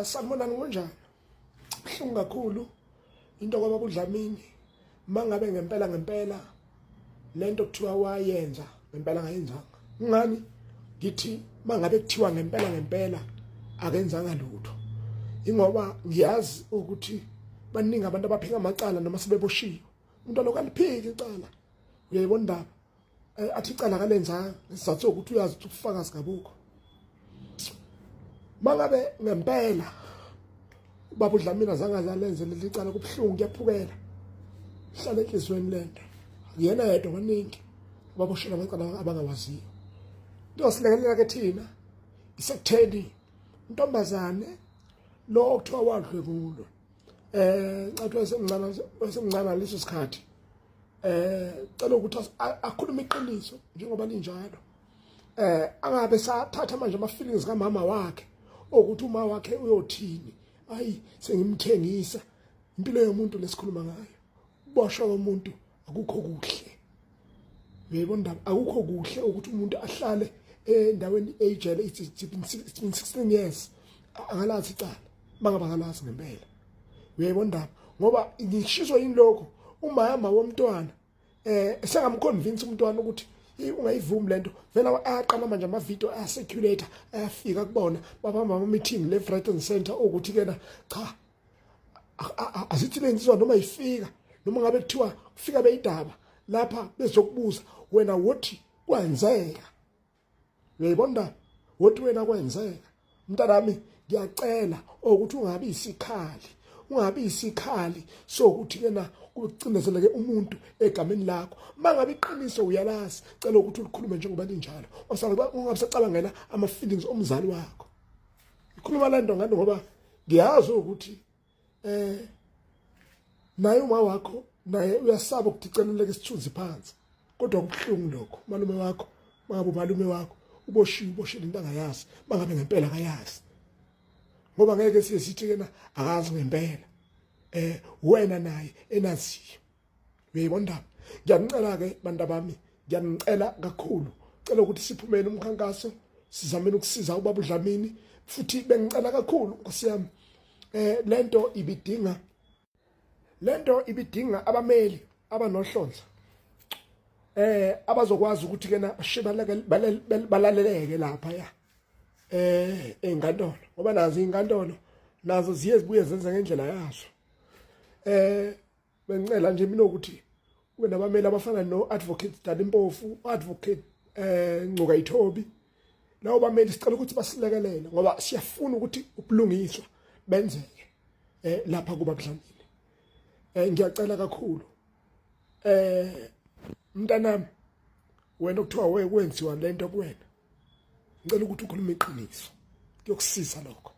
Sanibonani kunjani? Kuhlungu kakhulu into kwaba kuDlamini mangabe ngempela lento kuthiwa wayenza ngempela ngayenzanga. Ngani? Ngithi mangabe kuthiwa ngempela akenzanga lutho. Ingoba ngiyazi ukuthi baningi abantu abaphika amacala noma sebeboshiwe. Umuntu lo kaliphiki icala. Uyayibona indaba. Athi icala kalenzanga isizathu ukuthi uyazi ukuthi ufakazi ngabukho. Mangabe ngempela ubaba uDlamini azange alenze leli cala kubuhlungu kuyaphukela. Hlala enhlizweni lento. Akuyena yedwa maningi ababoshela amacala abangawaziyo. Into silekelela ke thina isekutheni intombazane lo kuthiwa wadlwe kulo. Ncathi wasemncane leso sikhathi. Cela ukuthi akhulume iqiniso njengoba linjalo. Angabe sathatha manje ama feelings kamama wakhe ukuthi uma wakhe uyothini. Ayi sengimthengisa impilo yomuntu lesikhuluma ngayo. Uboshwa komuntu akukho kuhle. Uyayibona indaba akukho kuhle ukuthi umuntu ahlale endaweni ejele it's been 16 years angalazi icala mangaba ngalazi ngempela. Uyayibona indaba ngoba ngishiso yini lokho umama womntwana sengamconvince umntwana ukuthi ungayivumi lento vela aqala manje ama video circulator ayafika kubona babamba ama meeting left right and center ukuthi kena cha azithi lensizwa noma ifika noma ngabe kuthiwa kufika beyidaba lapha bezokubuza wena wothi kwenzeka. Uyayibona wothi wena kwenzeka mntanami ngiyacela ukuthi ungabi isikhali sokuthi kena kucindezeleke umuntu egameni lakho mangabe iqiniso uyalazi cela ukuthi ulikhulume njengoba linjalo ungabisacabangela ama feelings omzali wakho. Ikhuluma lento ngani ngoba ngiyazi ukuthi naye uma wakho naye uyasaba ukudiceleleka isithunzi phansi kodwa kubuhlungu lokho malume wakho mangabe umalume wakho uboshela into angayazi mangabe ngempela akayazi ngoba ngeke sithi kena akazi ngempela wena naye enaziyo. Uyayibona indaba ngiyanicela ke bantu bami ngiyanicela kakhulu cela ukuthi siphumele umkhankaso sizameni ukusiza ubaba uDlamini futhi bengicela kakhulu Nkosi yami lento ibidinga abameli abanohlonza abazokwazi ukuthi kena balaleleke lapha ya enkantolo ngoba nazo inkantolo nazo zibuye zenze ngendlela yazo. Bengicela nje mina ukuthi kube nabameli abafana no advocate Dalimpofu, advocate Ngcuka Ithobi. Lawo bameli sicela ukuthi basilekelele ngoba siyafuna ukuthi ubulungiswa benzeke lapha kuba Dlamini. Ngiyacela kakhulu mntanami wena okuthiwa wekwenziwa lento kuwena ngicela ukuthi ukhulume iqiniso kuyokusiza lokho.